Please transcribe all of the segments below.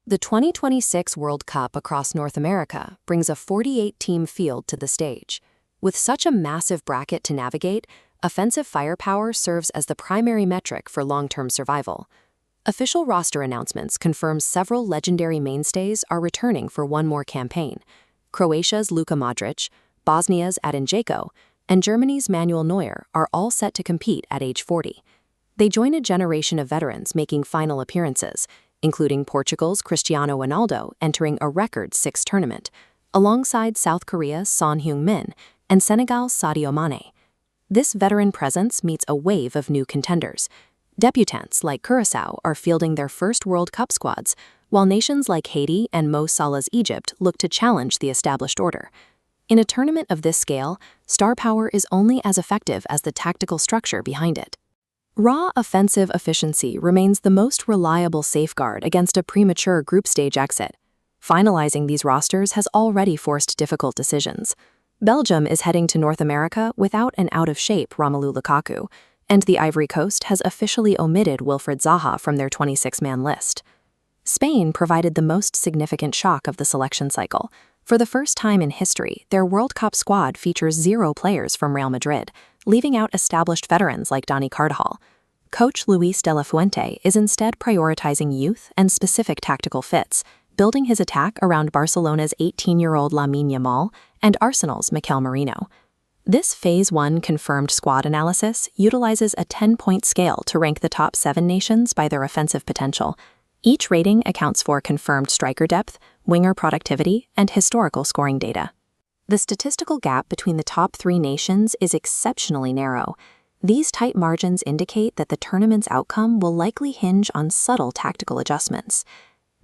The 2026 World Cup across North America brings a 48-team field to the stage. With such a massive bracket to navigate, offensive firepower serves as the primary metric for long-term survival. Official roster announcements confirm several legendary mainstays are returning for one more campaign. Croatia's Luka Modric, Bosnia's Adin Dzeko, and Germany's Manuel Neuer are all set to compete at age 40. They join a generation of veterans making final appearances, including Portugal's Cristiano Ronaldo entering a record 6th tournament, alongside South Korea's Son Heung-min and Senegal's Sadio Mane. This veteran presence meets a wave of new contenders. Debutants like Curaçao are fielding their first World Cup squads, while nations like Haiti and Mo Salah's Egypt look to challenge the established order. In a tournament of this scale, star power is only as effective as the tactical structure behind it. Raw offensive efficiency remains the most reliable safeguard against a premature group stage exit. Finalizing these rosters has already forced difficult decisions. Belgium is heading to North America without an out-of-shape Romelu Lukaku, and the Ivory Coast has officially omitted Wilfried Zaha from their 26-man list. Spain provided the most significant shock of the selection cycle. For the first time in history, their World Cup squad features 0 players from Real Madrid, leaving out established veterans like Dani Carvajal. Coach Luis de la Fuente is instead prioritizing youth and specific tactical fits, building his attack around Barcelona's 18-year-old Lamine Yamal and Arsenal's Mikel Merino. This Phase 1 confirmed squad analysis utilizes a 10-point scale to rank the top 7 nations by their offensive potential. Each rating accounts for confirmed striker depth, winger productivity, and historical scoring data. The statistical gap between the top 3 nations is exceptionally narrow. These tight margins indicate that the tournament's outcome will likely hinge on subtle tactical adjustments.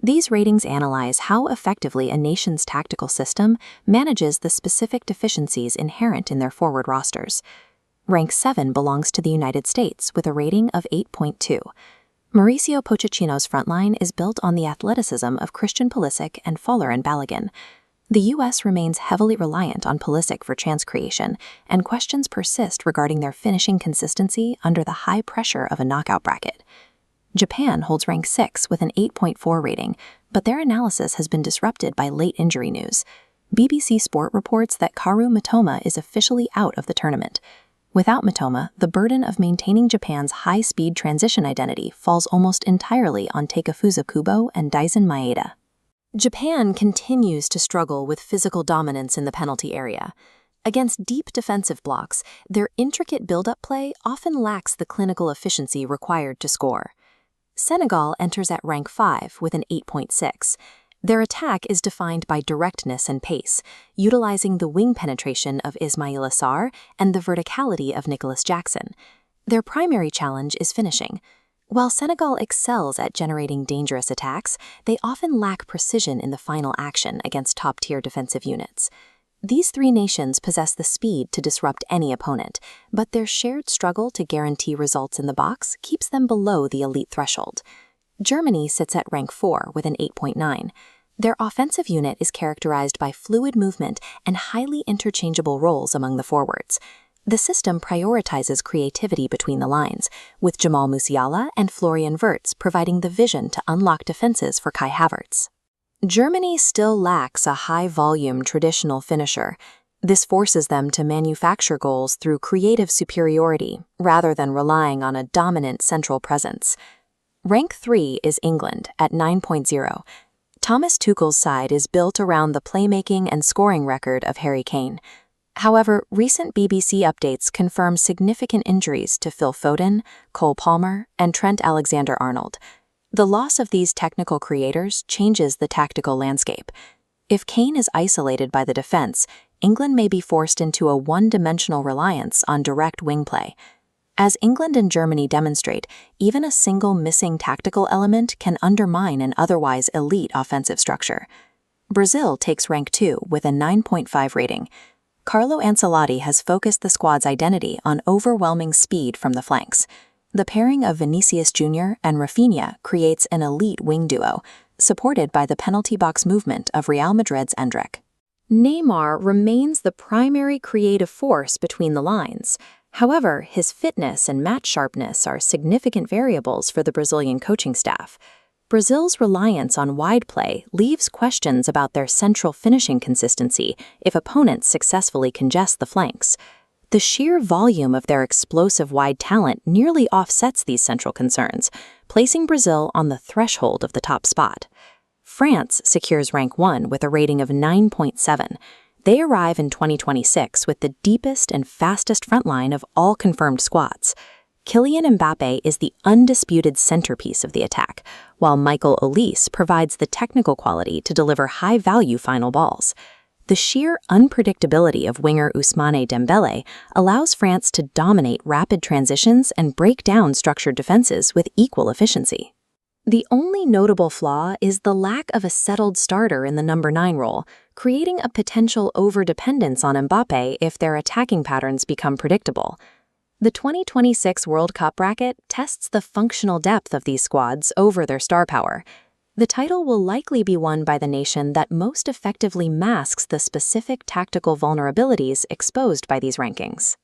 These ratings analyze how effectively a nation's tactical system manages the specific deficiencies inherent in their forward rosters. Rank 7 belongs to the United States with a rating of 8.2. Mauricio Pochettino's Frontline is built on the athleticism of Christian Pulisic and Folarin Balogun. The U.S. remains heavily reliant on Pulisic for chance creation, and questions persist regarding their finishing consistency under the high pressure of a knockout bracket. Japan holds rank 6 with an 8.4 rating, but their analysis has been disrupted by late injury news. BBC Sport reports that Kaoru Mitoma is officially out of the tournament. Without Mitoma, the burden of maintaining Japan's high-speed transition identity falls almost entirely on Takefusa Kubo and Daisen Maeda. Japan continues to struggle with physical dominance in the penalty area. Against deep defensive blocks, their intricate build-up play often lacks the clinical efficiency required to score. Senegal enters at rank 5 with an 8.6. Their attack is defined by directness and pace, utilizing the wing penetration of Ismaila Sarr and the verticality of Nicholas Jackson. Their primary challenge is finishing. While Senegal excels at generating dangerous attacks, they often lack precision in the final action against top-tier defensive units. These 3 nations possess the speed to disrupt any opponent, but their shared struggle to guarantee results in the box keeps them below the elite threshold. Germany sits at rank 4 with an 8.9. Their offensive unit is characterized by fluid movement and highly interchangeable roles among the forwards. The system prioritizes creativity between the lines, with Jamal Musiala and Florian Wirtz providing the vision to unlock defenses for Kai Havertz. Germany still lacks a high-volume traditional finisher. This forces them to manufacture goals through creative superiority rather than relying on a dominant central presence. Rank 3 is England at 9.0. Thomas Tuchel's side is built around the playmaking and scoring record of Harry Kane. However, recent BBC updates confirm significant injuries to Phil Foden, Cole Palmer, and Trent Alexander-Arnold. The loss of these technical creators changes the tactical landscape. If Kane is isolated by the defense, England may be forced into a one-dimensional reliance on direct wing play. As England and Germany demonstrate, even a single missing tactical element can undermine an otherwise elite offensive structure. Brazil takes rank 2 with a 9.5 rating. Carlo Ancelotti has focused the squad's identity on overwhelming speed from the flanks. The pairing of Vinicius Jr. and Rafinha creates an elite wing duo, supported by the penalty box movement of Real Madrid's Endrick. Neymar remains the primary creative force between the lines. However, his fitness and match sharpness are significant variables for the Brazilian coaching staff. Brazil's reliance on wide play leaves questions about their central finishing consistency if opponents successfully congest the flanks. The sheer volume of their explosive wide talent nearly offsets these central concerns, placing Brazil on the threshold of the top spot. France secures rank 1 with a rating of 9.7. They arrive in 2026 with the deepest and fastest front line of all confirmed squads. Kylian Mbappé is the undisputed centerpiece of the attack, while Michael Olise provides the technical quality to deliver high-value final balls. The sheer unpredictability of winger Ousmane Dembélé allows France to dominate rapid transitions and break down structured defenses with equal efficiency. The only notable flaw is the lack of a settled starter in the number 9 role, creating a potential overdependence on Mbappé if their attacking patterns become predictable. The 2026 World Cup bracket tests the functional depth of these squads over their star power. The title will likely be won by the nation that most effectively masks the specific tactical vulnerabilities exposed by these rankings.